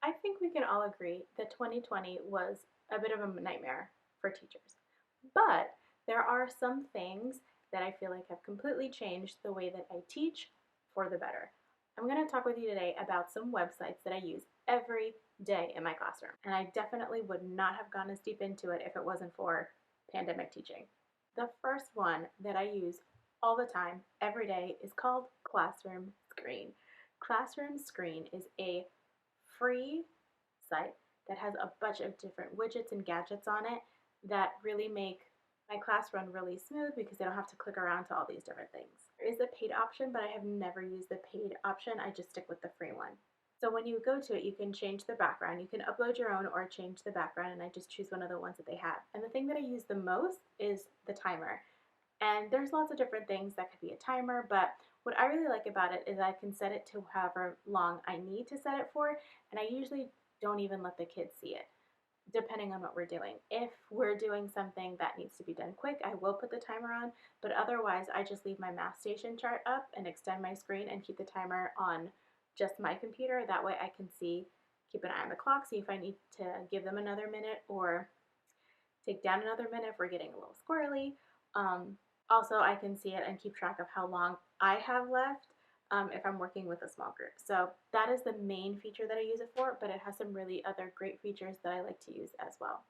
I think we can all agree that 2020 was a bit of a nightmare for teachers. But there are some things that I feel like have completely changed the way that I teach for the better. I'm going to talk with you today about some websites that I use every day in my classroom. And I definitely would not have gone as deep into it if it wasn't for pandemic teaching. The first one that I use all the time, every day, is called Classroom Screen. Classroom Screen is a free site that has a bunch of different widgets and gadgets on it that really make my class run really smooth because I don't have to click around to all these different things. There is a paid option, but I have never used the paid option. I just stick with the free one. So when you go to it, you can change the background. You can upload your own or change the background, and I just choose one of the ones that they have. And the thing that I use the most is the timer. And there's lots of different things that could be a timer, but what I really like about it is I can set it to however long I need to set it for, and I usually don't even let the kids see it, depending on what we're doing. If we're doing something that needs to be done quick, I will put the timer on, but otherwise I just leave my math station chart up and extend my screen and keep the timer on just my computer. That way I can see, keep an eye on the clock, see if I need to give them another minute or take down another minute if we're getting a little squirrely. Also, I can see it and keep track of how long I have left if I'm working with a small group. So that is the main feature that I use it for, but it has some really other great features that I like to use as well.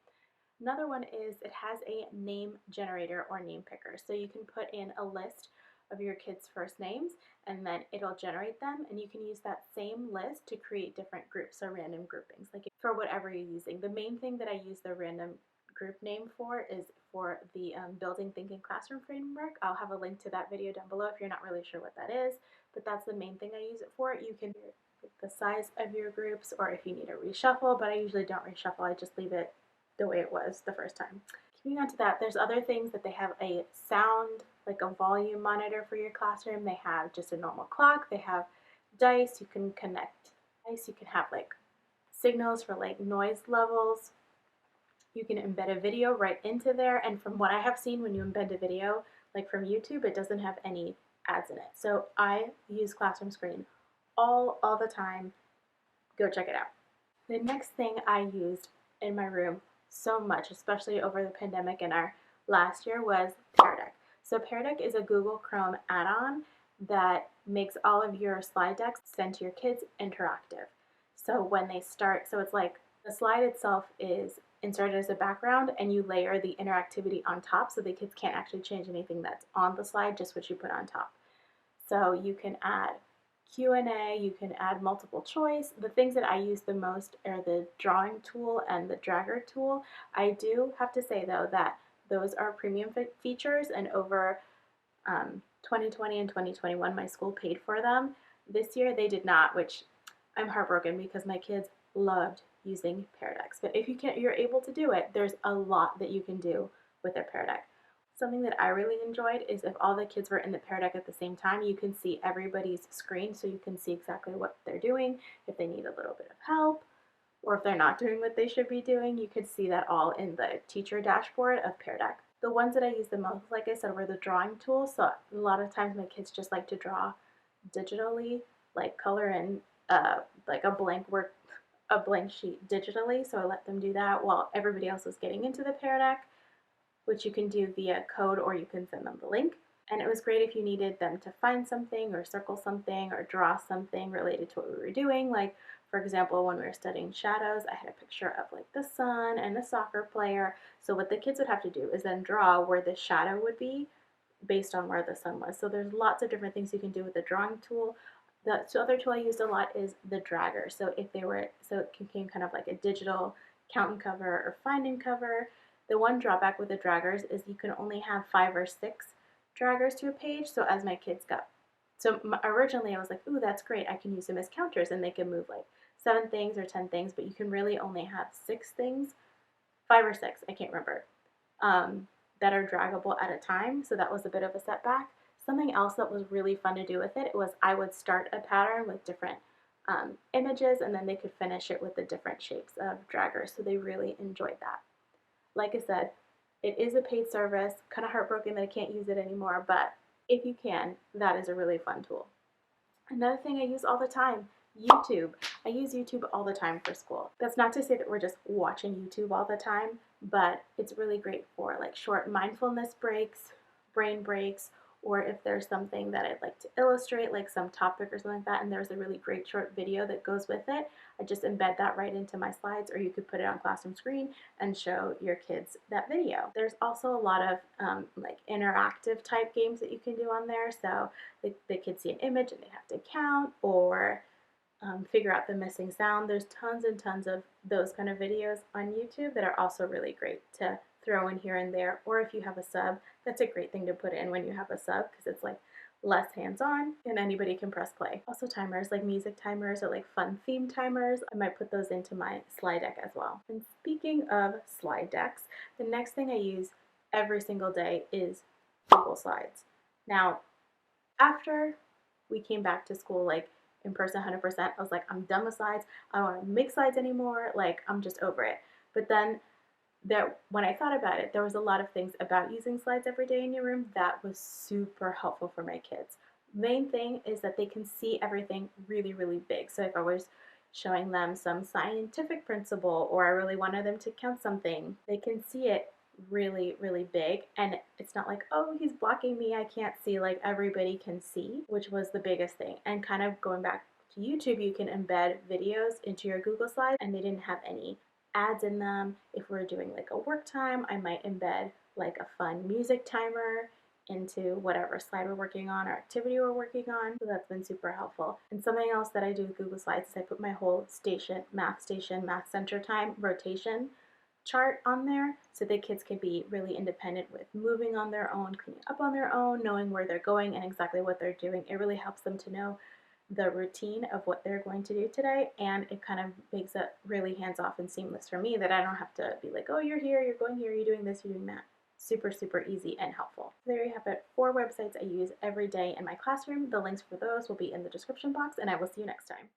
Another one is it has a name generator or name picker. So you can put in a list of your kids' first names and then it'll generate them, and you can use that same list to create different groups or random groupings, like for whatever you're using. The main thing that I use the random group name for is for the Building Thinking Classroom framework. I'll have a link to that video down below if you're not really sure what that is, but that's the main thing I use it for. You can pick the size of your groups or if you need a reshuffle, but I usually don't reshuffle. I just leave it the way it was the first time. Keeping on to that, there's other things that they have a sound, like a volume monitor for your classroom. They have just a normal clock. They have dice. You can connect dice. You can have like signals for like noise levels. You can embed a video right into there, and from what I have seen, when you embed a video, like from YouTube, it doesn't have any ads in it. So I use Classroom Screen all the time. Go check it out. The next thing I used in my room so much, especially over the pandemic and our last year, was Pear Deck. So Pear Deck is a Google Chrome add-on that makes all of your slide decks sent to your kids interactive. So when they start, so it's like the slide itself is inserted as a background and you layer the interactivity on top so the kids can't actually change anything that's on the slide, just what you put on top. So you can add Q&A, you can add multiple choice. The things that I use the most are the drawing tool and the dragger tool. I do have to say though that those are premium features, and over 2020 and 2021 my school paid for them. This year they did not, which I'm heartbroken because my kids loved using Pear Decks. But if you're able to do it, there's a lot that you can do with a Pear Deck. Something that I really enjoyed is if all the kids were in the Pear Deck at the same time, you can see everybody's screen, so you can see exactly what they're doing, if they need a little bit of help, or if they're not doing what they should be doing. You could see that all in the teacher dashboard of Pear Deck. The ones that I use the most, like I said, were the drawing tools. So a lot of times my kids just like to draw digitally, like color in like a blank sheet digitally. So I let them do that while everybody else was getting into the Pear Deck, which you can do via code or you can send them the link. And it was great if you needed them to find something or circle something or draw something related to what we were doing. Like, for example, when we were studying shadows, I had a picture of like the sun and a soccer player. So what the kids would have to do is then draw where the shadow would be based on where the sun was. So there's lots of different things you can do with the drawing tool. The other tool I used a lot is the dragger. So it became kind of like a digital count and cover or find and cover. The one drawback with the draggers is you can only have 5 or 6 draggers to a page. So as my kids got, originally I was like, ooh, that's great. I can use them as counters and they can move like 7 things or 10 things, but you can really only have 6 things, 5 or 6, I can't remember, that are draggable at a time. So that was a bit of a setback. Something else that was really fun to do with it was I would start a pattern with different images, and then they could finish it with the different shapes of draggers. So they really enjoyed that. Like I said, it is a paid service. Kind of heartbroken that I can't use it anymore, but if you can, that is a really fun tool. Another thing I use all the time, YouTube. I use YouTube all the time for school. That's not to say that we're just watching YouTube all the time, but it's really great for like short mindfulness breaks, brain breaks, or if there's something that I'd like to illustrate, like some topic or something like that, and there's a really great short video that goes with it, I just embed that right into my slides, or you could put it on classroom screen and show your kids that video. There's also a lot of like interactive type games that you can do on there. So the kids see an image and they have to count, or figure out the missing sound. There's tons and tons of those kind of videos on YouTube that are also really great to throw in here and there. Or if you have a sub, that's a great thing to put in when you have a sub, because it's like less hands-on and anybody can press play. Also timers, like music timers or like fun theme timers. I might put those into my slide deck as well. And speaking of slide decks, the next thing I use every single day is Google Slides. Now, after we came back to school, like in person 100%, I was like, I'm done with slides. I don't want to make slides anymore. Like, I'm just over it. But then when I thought about it, there was a lot of things about using slides every day in your room that was super helpful for my kids. Main thing is that they can see everything really, really big. So if I was showing them some scientific principle, or I really wanted them to count something, they can see it really, really big. And it's not like, oh, he's blocking me, I can't see. Like, everybody can see, which was the biggest thing. And kind of going back to YouTube, you can embed videos into your Google Slides, and they didn't have any ads in them. If we're doing like a work time, I might embed like a fun music timer into whatever slide we're working on or activity we're working on. So that's been super helpful. And something else that I do with Google Slides is I put my whole station, math center time rotation chart on there, so the kids can be really independent with moving on their own, cleaning up on their own, knowing where they're going and exactly what they're doing. It really helps them to know the routine of what they're going to do today, and it kind of makes it really hands-off and seamless for me, that I don't have to be like, oh, you're here, you're going here, you're doing this, you're doing that. Super, super easy and helpful. There you have it, 4 websites I use every day in my classroom. The links for those will be in the description box, and I will see you next time.